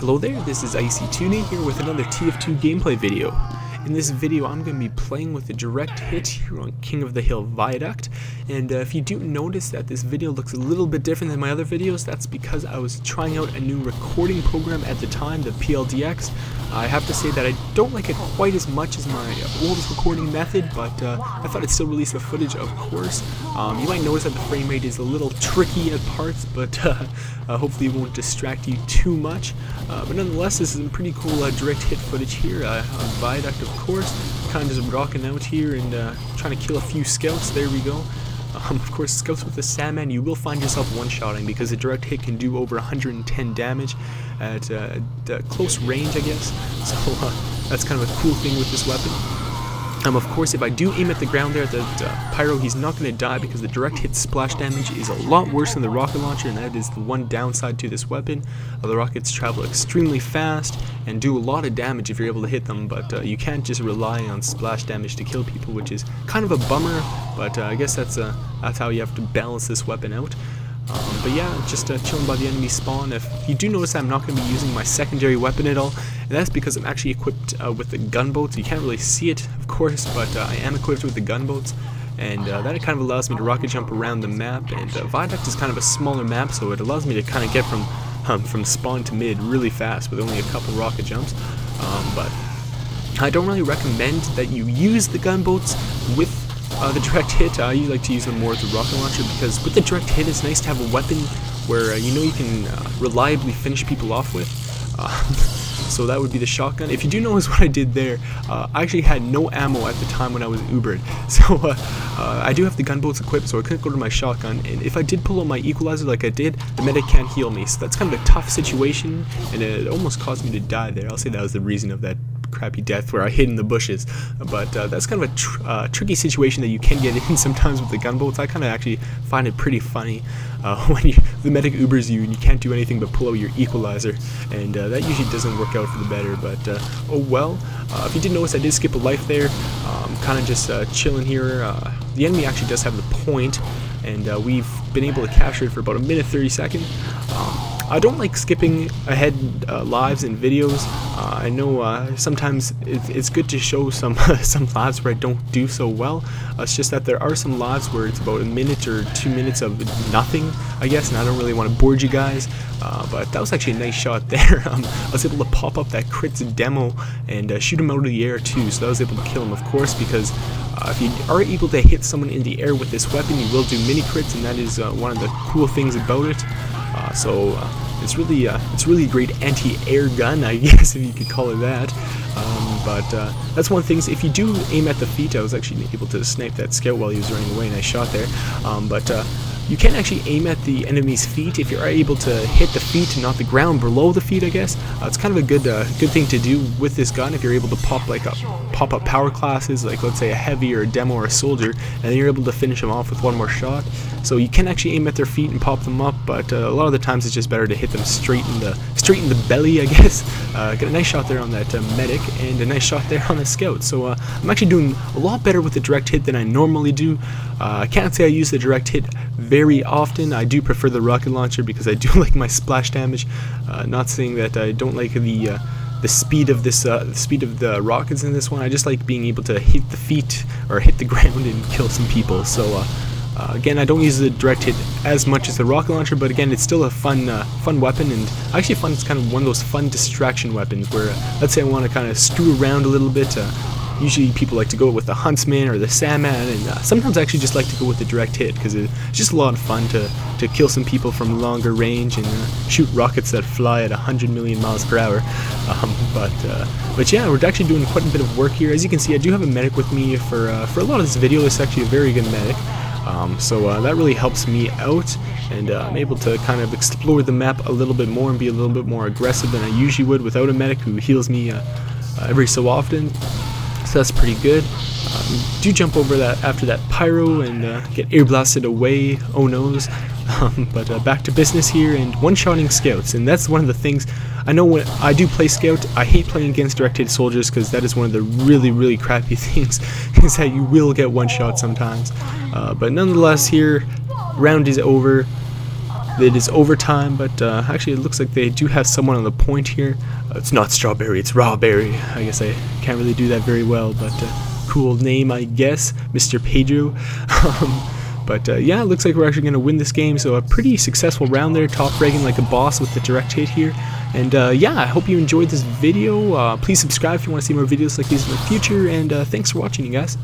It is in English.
Hello there, this is IC2 here with another TF2 gameplay video. In this video I'm going to be playing with a direct hit here on King of the Hill Viaduct, and if you do notice that this video looks a little bit different than my other videos, that's because I was trying out a new recording program at the time, the PLDX. I have to say that I don't like it quite as much as my oldest recording method, but I thought I'd still release the footage, of course. You might notice that the frame rate is a little tricky at parts, but hopefully it won't distract you too much. But nonetheless, this is some pretty cool direct hit footage here on Viaduct, of course. Kind of just rocking out here and trying to kill a few scouts. There we go. Of course, scouts with the Sandman, you will find yourself one-shotting because a direct hit can do over 110 damage at close range, I guess. So that's kind of a cool thing with this weapon. Of course, if I do aim at the ground there at the Pyro, he's not going to die because the direct hit splash damage is a lot worse than the rocket launcher, and that is the one downside to this weapon. The rockets travel extremely fast and do a lot of damage if you're able to hit them, but you can't just rely on splash damage to kill people, which is kind of a bummer, but I guess that's how you have to balance this weapon out. But yeah, just chilling by the enemy spawn. If you do notice, I'm not going to be using my secondary weapon at all, and that's because I'm actually equipped with the gunboats. You can't really see it, of course, but I am equipped with the gunboats, and that kind of allows me to rocket jump around the map. And Viaduct is kind of a smaller map, so it allows me to kind of get from spawn to mid really fast with only a couple rocket jumps. But I don't really recommend that you use the gunboats with the direct hit. I like to use them more with the rocket launcher, because with the direct hit it's nice to have a weapon where you know you can reliably finish people off with. So that would be the shotgun. If you do notice what I did there, I actually had no ammo at the time when I was Ubered. So I do have the gunboats equipped, so I couldn't go to my shotgun, and if I did pull out my equalizer like I did, the medic can't heal me. So that's kind of a tough situation, and it almost caused me to die there. I'll say that was the reason of that crappy death where I hid in the bushes, but that's kind of a tricky situation that you can get in sometimes with the gunboats. I kind of actually find it pretty funny when the medic Ubers you and you can't do anything but pull out your equalizer, and that usually doesn't work out for the better, but oh well. If you did notice, I did skip a life there. Kind of just chilling here. The enemy actually does have the point, and we've been able to capture it for about a minute 30 seconds. I don't like skipping ahead lives and videos. I know sometimes it's good to show some lives where I don't do so well. It's just that there are some lives where it's about a minute or 2 minutes of nothing, I guess, and I don't really want to bore you guys. But that was actually a nice shot there. I was able to pop up that crits demo and shoot him out of the air too, so I was able to kill him, of course, because if you are able to hit someone in the air with this weapon, you will do mini crits, and that is one of the cool things about it. It's really a great anti-air gun, I guess, if you could call it that. But that's one thing. If you do aim at the feet, I was actually able to snipe that scout while he was running away, and I shot there. But you can actually aim at the enemy's feet if you're able to hit the feet and not the ground below the feet, I guess. It's kind of a good thing to do with this gun if you're able to pop up power classes, like let's say a heavy or a demo or a soldier, and then you're able to finish them off with one more shot. So you can actually aim at their feet and pop them up, but a lot of the times it's just better to hit them straight in the belly, I guess. Get a nice shot there on that medic, and a nice shot there on the scout. So I'm actually doing a lot better with the direct hit than I normally do. I can't say I use the direct hit very often. I do prefer the rocket launcher because I do like my splash damage. Not saying that I don't like the speed of this, the speed of the rockets in this one. I just like being able to hit the feet or hit the ground and kill some people. So again, I don't use the direct hit as much as the rocket launcher, but again, it's still a fun weapon, and I actually find it's kind of one of those fun distraction weapons where, let's say I want to kind of screw around a little bit. Usually people like to go with the Huntsman or the Sandman, and sometimes I actually just like to go with the direct hit because it's just a lot of fun to kill some people from longer range and shoot rockets that fly at 100 million miles per hour. But yeah, we're actually doing quite a bit of work here. As you can see, I do have a medic with me for a lot of this video. It's actually a very good medic. So that really helps me out, and I'm able to kind of explore the map a little bit more and be a little bit more aggressive than I usually would without a medic who heals me every so often. So that's pretty good. Do jump over that after that pyro and get air blasted away. Oh noes. But back to business here, and one-shotting scouts, and that's one of the things. I know when I do play scout, I hate playing against direct-hit soldiers because that is one of the really crappy things, is that you will get one shot sometimes. But nonetheless, here, round is over. It is overtime, but actually it looks like they do have someone on the point here. It's not Strawberry, it's Rawberry. I guess I can't really do that very well, but cool name, I guess, Mr. Pedro. But yeah, it looks like we're actually going to win this game, so a pretty successful round there, top ranking like a boss with the direct hit here. And yeah, I hope you enjoyed this video. Please subscribe if you want to see more videos like these in the future, and thanks for watching, you guys.